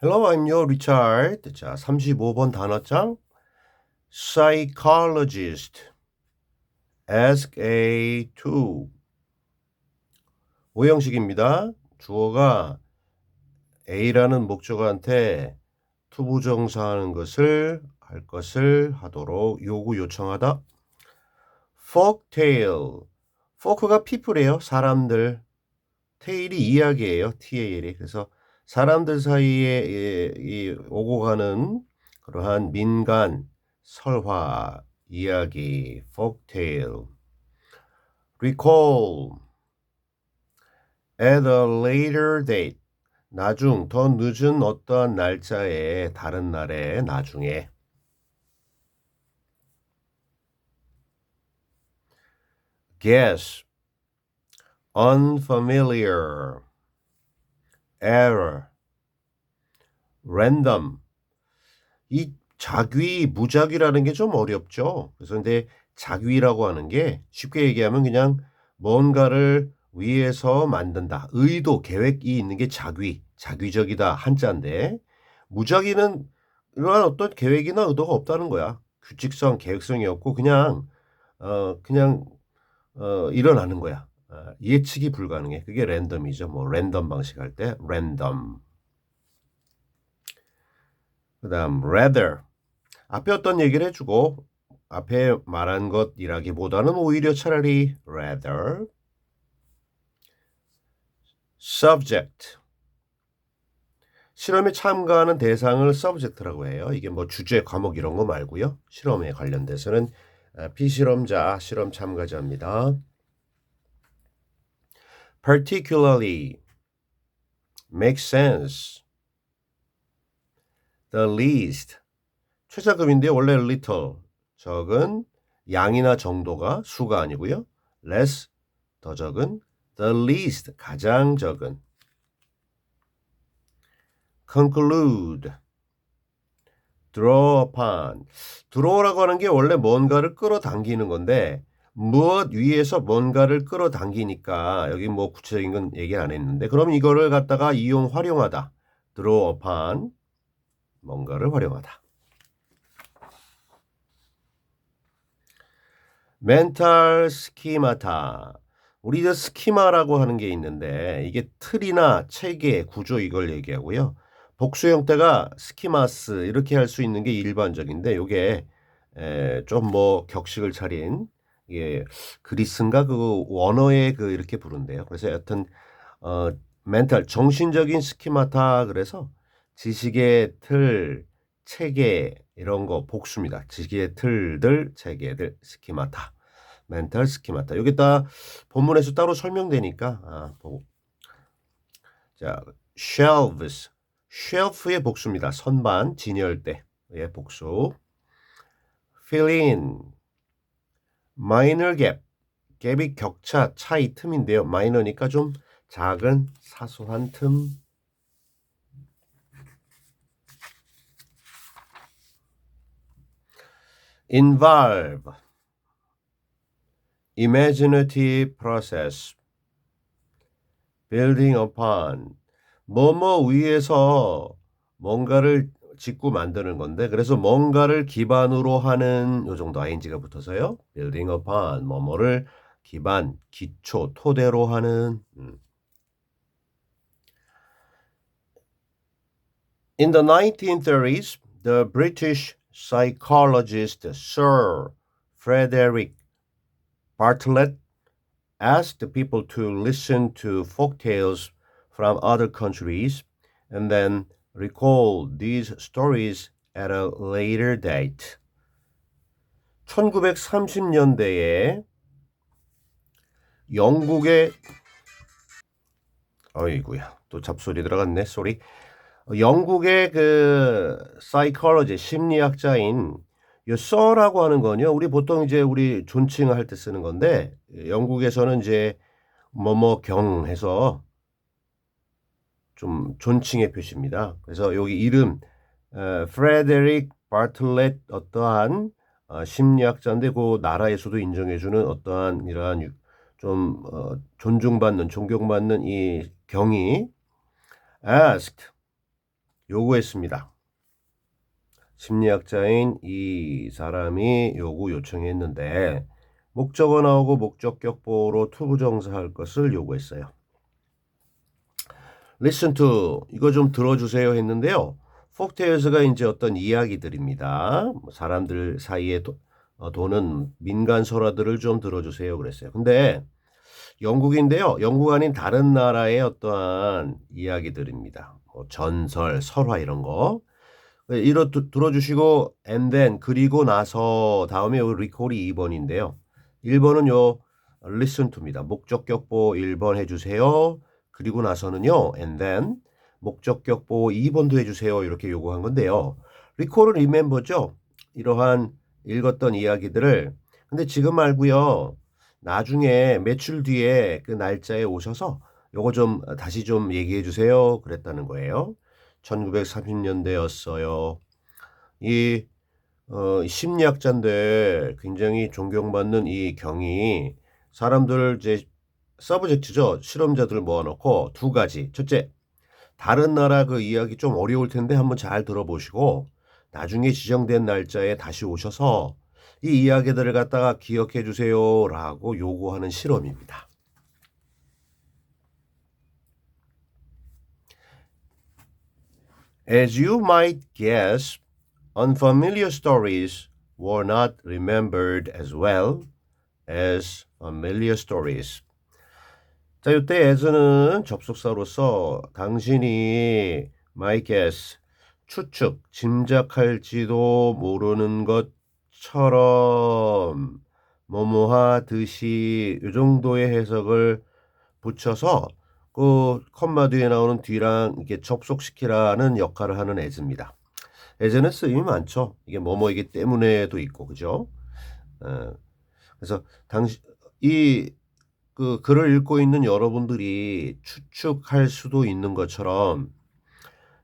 Hello, I'm your Richard. 자, 35번 단어장. Psychologist. Ask A2. 오형식입니다. 주어가 A라는 목적어한테 투부정사하는 것을 할 것을 하도록 요구요청하다. Folktale. folk가 people이에요. 사람들. 테일이 이야기예요. TAL이. 그래서 사람들 사이에 이 오고 가는 그러한 민간 설화 이야기 folktale. recall at a later date. 나중 더 늦은 어떠한 날짜에 다른 날에 나중에. guess unfamiliar error random. 이 작위, 무작위라는 게 좀 어렵죠. 그래서 근데 작위라고 하는 게 쉽게 얘기하면 그냥 뭔가를 위해서 만든다. 의도, 계획이 있는 게 작위, 작위적이다 한자인데 무작위는 이러한 어떤 계획이나 의도가 없다는 거야. 규칙성, 계획성이 없고 그냥 일어나는 거야. 예측이 불가능해. 그게 랜덤이죠. 뭐 랜덤 방식 할 때 랜덤. 그다음 rather. 앞에 어떤 얘기를 해주고 앞에 말한 것이라기보다는 오히려 차라리 rather. subject. 실험에 참가하는 대상을 subject라고 해요. 이게 뭐 주제, 과목 이런 거 말고요. 실험에 관련돼서는 피실험자, 실험 참가자입니다. particularly. make sense. the least. 최저급인데 원래 little. 적은 양이나 정도가 수가 아니고요. less. 더 적은. the least. 가장 적은. conclude. draw upon. draw라고 하는 게 원래 뭔가를 끌어당기는 건데 무엇 위에서 뭔가를 끌어당기니까 여기 뭐 구체적인 건 얘기 안 했는데 그럼 이거를 갖다가 활용하다. draw upon. 뭔가를 활용하다. mental schemata. 우리 스키마라고 하는 게 있는데 이게 틀이나 체계, 구조 이걸 얘기하고요. 복수 형태가 스키마스 이렇게 할 수 있는 게 일반적인데 요게 좀 뭐 격식을 차린 이게 그리스인가 그 원어에 그 이렇게 부른대요. 그래서 여튼 멘탈 정신적인 스키마타 그래서 지식의 틀, 체계 이런 거 복수입니다. 지식의 틀들, 체계들 스키마타. 멘탈 스키마타. 여기 다 본문에서 따로 설명되니까 보고. 자, shelves. shelf의 복수입니다. 선반, 진열대의 복수. fill in. minor gap. 갭이 격차, 차이, 틈인데요. 마이너니까 좀 작은 사소한 틈. involve. imaginative process. building upon. 뭐뭐 위에서 뭔가를 짓고 만드는 건데 그래서 뭔가를 기반으로 하는 요 정도 ing가 붙어서요. building upon 뭐뭐를 기반, 기초, 토대로 하는. In the 1930s, the British psychologist Sir Frederick Bartlett asked people to listen to folk tales from other countries and then recall these stories at a later date. 1930년대에 영국의 어이구야 또 잡소리 들어갔네 소리. 영국의 그 사이콜로지 심리학자인 요 서라고 하는 건요. 우리 보통 이제 우리 존칭을 할 때 쓰는 건데 영국에서는 이제 뭐뭐경 해서 좀 존칭의 표시입니다. 그래서 여기 이름 프레데릭 바틀렛 어떠한 심리학자인데 그 나라에서도 인정해주는 어떠한 이러한 좀 존중받는 존경받는 이 경이 asked 요구했습니다. 심리학자인 이 사람이 요청했는데 목적어 나오고 목적격보로 투부정사할 것을 요구했어요. Listen to 이거 좀 들어주세요 했는데요. folktales가 이제 어떤 이야기들입니다. 사람들 사이에 도는 민간 설화들을 좀 들어주세요 그랬어요. 근데 영국인데요. 영국 아닌 다른 나라의 어떠한 이야기들입니다. 전설, 설화 이런 거. 들어주시고 and then 그리고 나서 다음에 요 리콜이 2번인데요. 1번은 요 listen to입니다. 목적격보 1번 해주세요. 그리고 나서는요 and then 목적격보 2번도 해주세요. 이렇게 요구한 건데요. 리콜은 remember죠. 이러한 읽었던 이야기들을 근데 지금 말고요. 나중에 며칠 뒤에 그 날짜에 오셔서 요거 좀 다시 좀 얘기해 주세요. 그랬다는 거예요. 1930년대였어요. 이 심리학자인데 굉장히 존경받는 이 경이 사람들 이제 서브젝트죠. 실험자들을 모아놓고 두 가지. 첫째, 다른 나라 그 이야기 좀 어려울 텐데 한번 잘 들어보시고 나중에 지정된 날짜에 다시 오셔서 이 이야기들을 갖다가 기억해 주세요라고 요구하는 실험입니다. As you might guess, unfamiliar stories were not remembered as well as familiar stories. 자, 이때 as는 접속사로서 당신이 might guess, 추측, 짐작할지도 모르는 것처럼 뭐뭐하듯이 이 정도의 해석을 붙여서 그 컴마 뒤에 나오는 뒤랑 이렇게 접속시키라는 역할을 하는 as입니다. as는 쓰임이 많죠. 이게 뭐뭐이기 때문에도 있고 그죠? 그래서 그 글을 읽고 있는 여러분들이 추측할 수도 있는 것처럼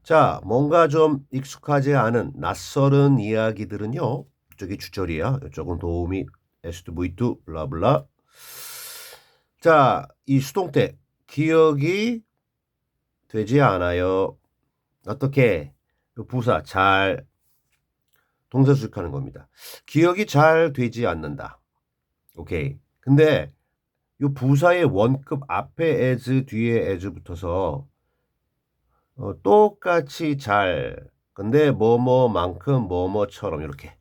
자 뭔가 좀 익숙하지 않은 낯설은 이야기들은요. 이쪽이 주절이야. 이쪽은 도우미 에스투 부이투 블라블라. 자, 이 수동태 기억이 되지 않아요. 어떻게? 부사 잘 동사 수식하는 겁니다. 기억이 잘 되지 않는다. 오케이. 근데 이 부사의 원급 앞에 as 뒤에 as 붙어서 똑같이 잘 근데 뭐뭐만큼 뭐뭐처럼 이렇게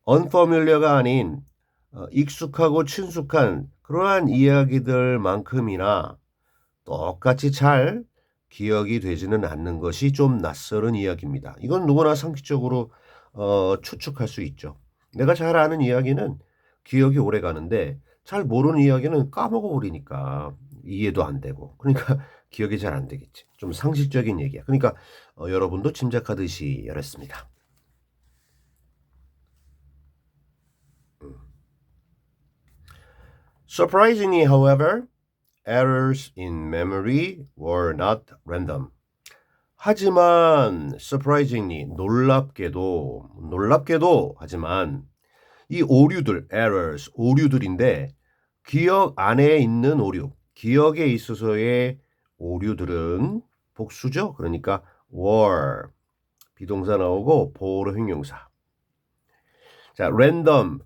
unfamiliar가 아닌 익숙하고 친숙한 그러한 이야기들만큼이나 똑같이 잘 기억이 되지는 않는 것이 좀 낯설은 이야기입니다. 이건 누구나 상식적으로 추측할 수 있죠. 내가 잘 아는 이야기는 기억이 오래 가는데 잘 모르는 이야기는 까먹어 버리니까 이해도 안 되고 그러니까 기억이 잘 안 되겠지. 좀 상식적인 얘기야. 그러니까 여러분도 짐작하듯이 이랬습니다. Surprisingly, however, errors in memory were not random. 하지만 surprisingly 놀랍게도 하지만 이 오류들 errors 오류들인데 기억 안에 있는 오류 기억에 있어서의 오류들은 복수죠. 그러니까 were 비동사 나오고 보어로 형용사. 자 random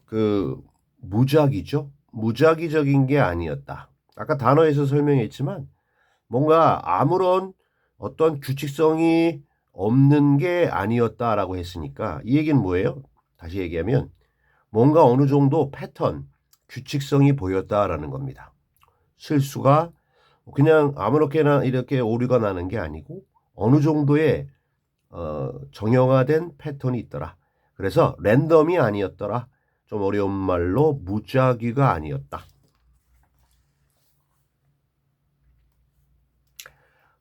그 무작위죠. 무작위적인 게 아니었다. 아까 단어에서 설명했지만 뭔가 아무런 어떤 규칙성이 없는 게 아니었다라고 했으니까 이 얘기는 뭐예요? 다시 얘기하면 뭔가 어느 정도 패턴, 규칙성이 보였다라는 겁니다. 실수가 그냥 아무렇게나 이렇게 오류가 나는 게 아니고 어느 정도의 정형화된 패턴이 있더라. 그래서 랜덤이 아니었더라. 좀 어려운 말로 무작위가 아니었다.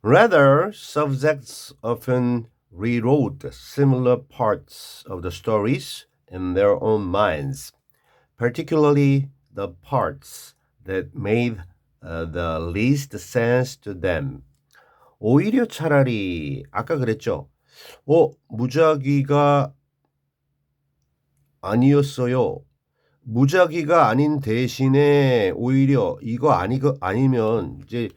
Rather, subjects often rewrote similar parts of the stories in their own minds, particularly the parts that made the least sense to them. 오히려 차라리 아까 그랬죠. 무작위가 아니었어요. 무작위가 아닌 대신에 오히려 이거 아니면 이제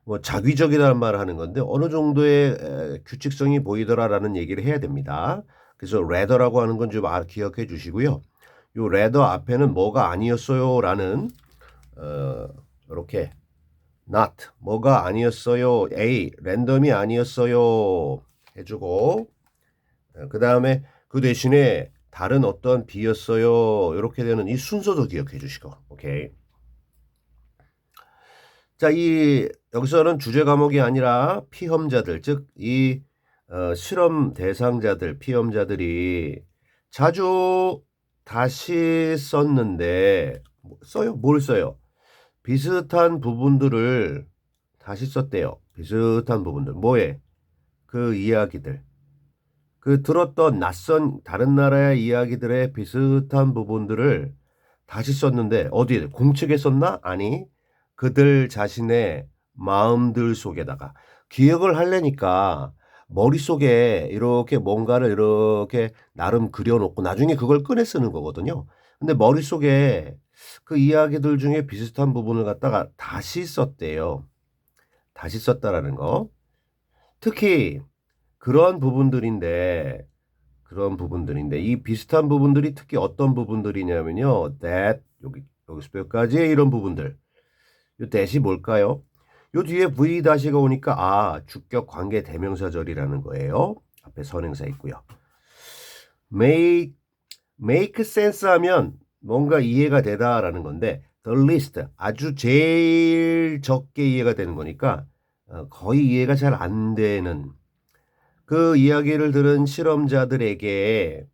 뭐 자기적이라는 말을 하는 건데 어느 정도의 규칙성이 보이더라라는 얘기를 해야 됩니다. 그래서 rather라고 하는 건 좀 기억해 주시고요. 요 rather 앞에는 뭐가 아니었어요라는 이렇게 not 뭐가 아니었어요. A 랜덤이 아니었어요 해주고 그 다음에 그 대신에 다른 어떤 B였어요. 이렇게 되는 이 순서도 기억해 주시고 오케이. 자, 이 여기서는 주제 과목이 아니라 피험자들 즉 이 실험 대상자들 피험자들이 자주 다시 썼는데 써요? 뭘 써요? 비슷한 부분들을 다시 썼대요. 비슷한 부분들. 뭐에? 그 이야기들. 그 들었던 낯선 다른 나라의 이야기들의 비슷한 부분들을 다시 썼는데 어디에? 공책에 썼나? 아니. 그들 자신의 마음들 속에다가 기억을 하려니까 머릿속에 이렇게 뭔가를 이렇게 나름 그려놓고 나중에 그걸 꺼내 쓰는 거거든요. 근데 머릿속에 그 이야기들 중에 비슷한 부분을 갖다가 다시 썼대요. 다시 썼다라는 거. 특히 그런 부분들인데 이 비슷한 부분들이 특히 어떤 부분들이냐면요. that 여기서 여기까지 이런 부분들. 요 that이 뭘까요? 요 뒤에 V 다시가 오니까 주격 관계 대명사절이라는 거예요. 앞에 선행사 있고요. make sense 하면 뭔가 이해가 되다라는 건데 the least 아주 제일 적게 이해가 되는 거니까 거의 이해가 잘 안 되는 그 이야기를 들은 실험자들에게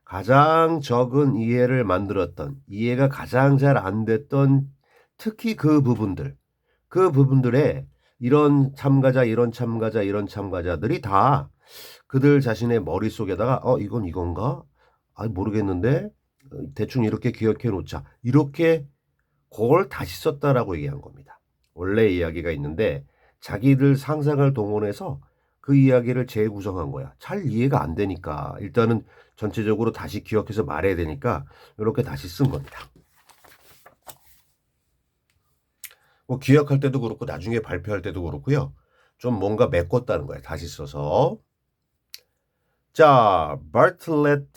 가장 적은 이해를 만들었던 이해가 가장 잘 안 됐던 특히 그 부분들에 이런 참가자들이 다 그들 자신의 머릿속에다가 이건 이건가? 모르겠는데 대충 이렇게 기억해 놓자. 이렇게 그걸 다시 썼다라고 얘기한 겁니다. 원래 이야기가 있는데 자기들 상상을 동원해서 그 이야기를 재구성한 거야. 잘 이해가 안 되니까 일단은 전체적으로 다시 기억해서 말해야 되니까 이렇게 다시 쓴 겁니다. 뭐 기억할 때도 그렇고 나중에 발표할 때도 그렇고요. 좀 뭔가 메꿨다는 거야. 다시 써서. 자, Bartlett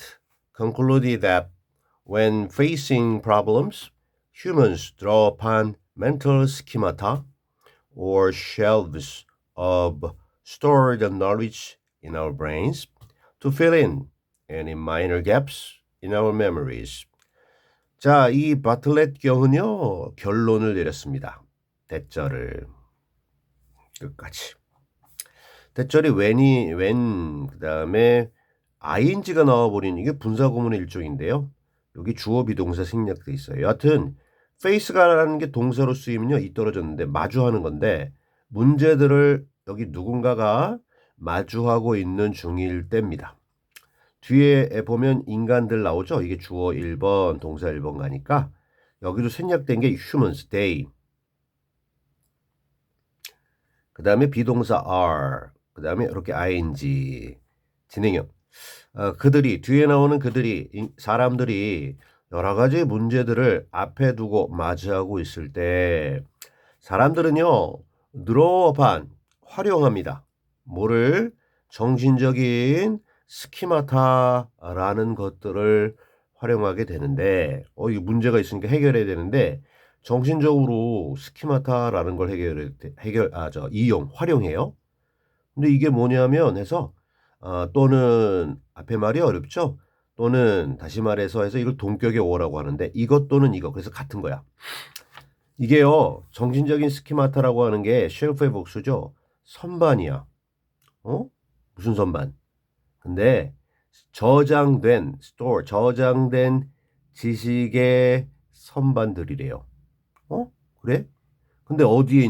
concluded that when facing problems, humans draw upon mental schemata or shelves of stored knowledge in our brains to fill in any minor gaps in our memories. 자, 이 바틀렛 경은요, 결론을 내렸습니다. 대절을 끝까지. 대절이 그 다음에 ing가 나와버리는 이게 분사구문의 일종인데요. 여기 주어 비동사 생략돼 있어요. 여하튼 face가라는 게 동사로 쓰이면요. 이 떨어졌는데 마주하는 건데 문제들을 여기 누군가가 마주하고 있는 중일 때입니다. 뒤에 보면 인간들 나오죠. 이게 주어 1번 동사 1번 가니까 여기도 생략된 게 humans, they. 그 다음에 비동사 are. 그 다음에 이렇게 ing. 진행형. 뒤에 나오는 사람들이 여러 가지 문제들을 앞에 두고 맞이하고 있을 때 사람들은요, draw upon, 활용합니다. 뭐를? 정신적인 스키마타라는 것들을 활용하게 되는데, 이 문제가 있으니까 해결해야 되는데, 정신적으로 스키마타라는 걸 활용해요. 근데 이게 뭐냐면 해서 또는 앞에 말이 어렵죠. 또는 다시 말해서 이걸 동격의 오라고 하는데 이것 또는 이거 그래서 같은 거야. 이게요 정신적인 스키마타라고 하는 게 쉘프의 복수죠. 선반이야. 무슨 선반? 근데 저장된 지식의 선반들이래요. 그래? 근데 어디에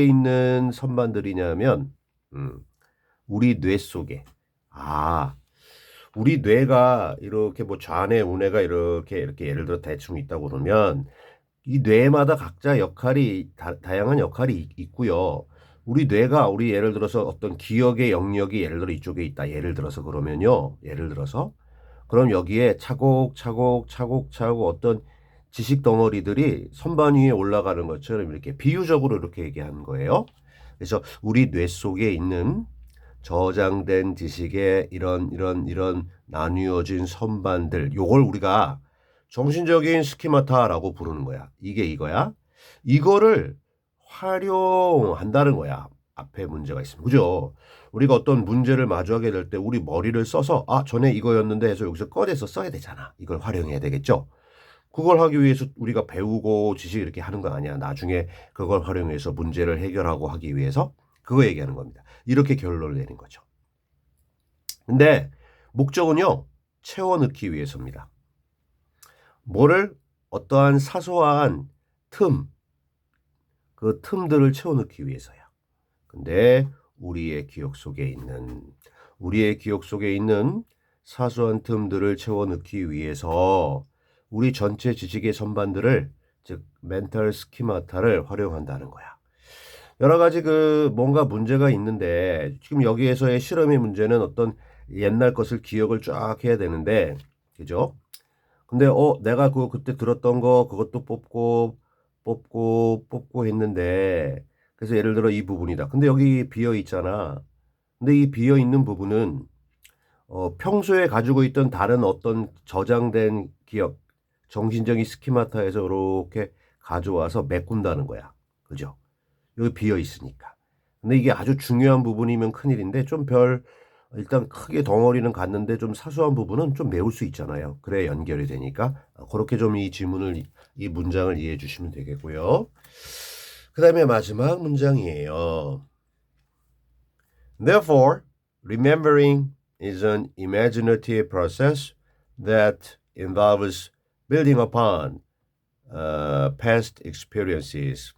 있는 선반들이냐면 우리 뇌 속에. 우리 뇌가 이렇게 뭐 좌뇌 우뇌가 이렇게 예를 들어 대충 있다고 그러면 이 뇌마다 각자 다양한 역할이 있고요. 우리 뇌가 예를 들어서 어떤 기억의 영역이 예를 들어 이쪽에 있다. 예를 들어서 그러면요. 그럼 여기에 차곡차곡 어떤 지식 덩어리들이 선반 위에 올라가는 것처럼 이렇게 비유적으로 이렇게 얘기하는 거예요. 그래서 우리 뇌 속에 있는 저장된 지식의 이런 나뉘어진 선반들, 요걸 우리가 정신적인 스키마타라고 부르는 거야. 이게 이거야. 이거를 활용한다는 거야. 앞에 문제가 있으면. 그죠? 우리가 어떤 문제를 마주하게 될 때 우리 머리를 써서 전에 이거였는데 해서 여기서 꺼내서 써야 되잖아. 이걸 활용해야 되겠죠? 그걸 하기 위해서 우리가 배우고 지식 이렇게 하는 거 아니야. 나중에 그걸 활용해서 문제를 해결하고 하기 위해서 그거 얘기하는 겁니다. 이렇게 결론을 내린 거죠. 근데 목적은요. 채워 넣기 위해서입니다. 뭐를 어떠한 사소한 그 틈들을 채워 넣기 위해서야. 근데 우리의 기억 속에 있는 사소한 틈들을 채워 넣기 위해서 우리 전체 지식의 선반들을 즉 멘탈 스키마타를 활용한다는 거야. 여러 가지 뭔가 문제가 있는데 지금 여기에서의 실험의 문제는 어떤 옛날 것을 기억을 쫙 해야 되는데 그죠? 근데 내가 그때 들었던 거 그것도 뽑고 했는데 그래서 예를 들어 이 부분이다. 근데 여기 비어 있잖아. 근데 이 비어 있는 부분은 평소에 가지고 있던 다른 어떤 저장된 기억, 정신적인 스키마타에서 이렇게 가져와서 메꾼다는 거야. 그죠? 여기 비어 있으니까. 근데 이게 아주 중요한 부분이면 큰일인데 일단 크게 덩어리는 갔는데 좀 사소한 부분은 좀 메울 수 있잖아요. 그래 연결이 되니까. 그렇게 좀 이 문장을 이해해 주시면 되겠고요. 그 다음에 마지막 문장이에요. Therefore, remembering is an imaginative process that involves building upon past experiences.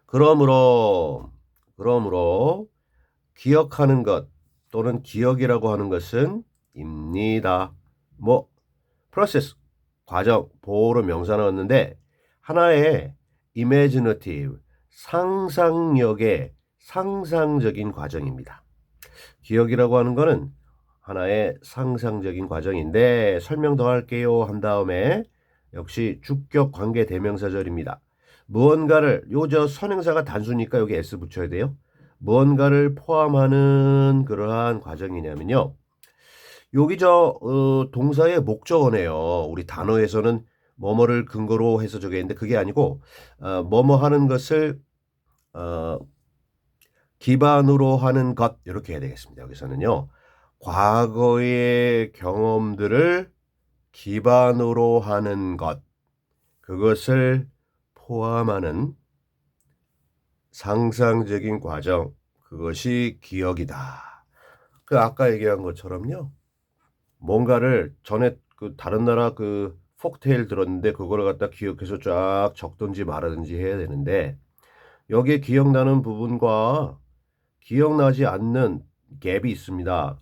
그러므로 기억하는 것 또는 기억이라고 하는 것은 입니다. 프로세스 과정 보호로 명사 나왔는데 하나의 imaginative 상상력의 상상적인 과정입니다. 기억이라고 하는 거는 하나의 상상적인 과정인데 설명 더 할게요 한 다음에 역시 주격 관계 대명사절입니다. 무언가를 저 선행사가 단수니까 여기 s 붙여야 돼요. 무언가를 포함하는 그러한 과정이냐면요. 여기 동사의 목적어네요. 우리 단어에서는 뭐뭐를 근거로 해서 저게 있는데 그게 아니고 뭐뭐 하는 것을 기반으로 하는 것 이렇게 해야 되겠습니다. 여기서는요. 과거의 경험들을 기반으로 하는 것 그것을 포함하는 상상적인 과정 그것이 기억이다. 아까 얘기한 것처럼요. 뭔가를 전에 다른 나라 폭테일 들었는데 그거를 갖다 기억해서 쫙 적든지 말하든지 해야 되는데 여기에 기억나는 부분과 기억나지 않는 갭이 있습니다.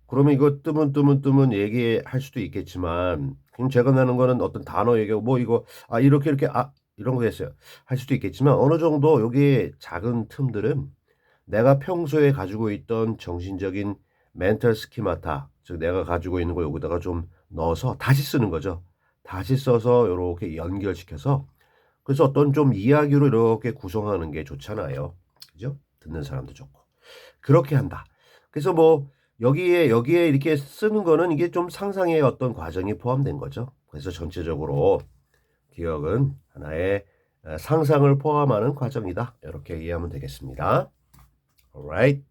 그러면 이거 뜨문 얘기할 수도 있겠지만 그럼 제가 나는 거는 어떤 단어 얘기하고 이거 이렇게 이런 거 했어요. 할 수도 있겠지만 어느 정도 여기 작은 틈들은 내가 평소에 가지고 있던 정신적인 멘탈 스키마타 즉 내가 가지고 있는 거 여기다가 좀 넣어서 다시 쓰는 거죠. 다시 써서 이렇게 연결시켜서 그래서 어떤 좀 이야기로 이렇게 구성하는 게 좋잖아요. 그죠? 듣는 사람도 좋고. 그렇게 한다. 그래서 여기에 이렇게 쓰는 거는 이게 좀 상상의 어떤 과정이 포함된 거죠. 그래서 전체적으로 기억은 하나의 상상을 포함하는 과정이다. 이렇게 이해하면 되겠습니다. Alright.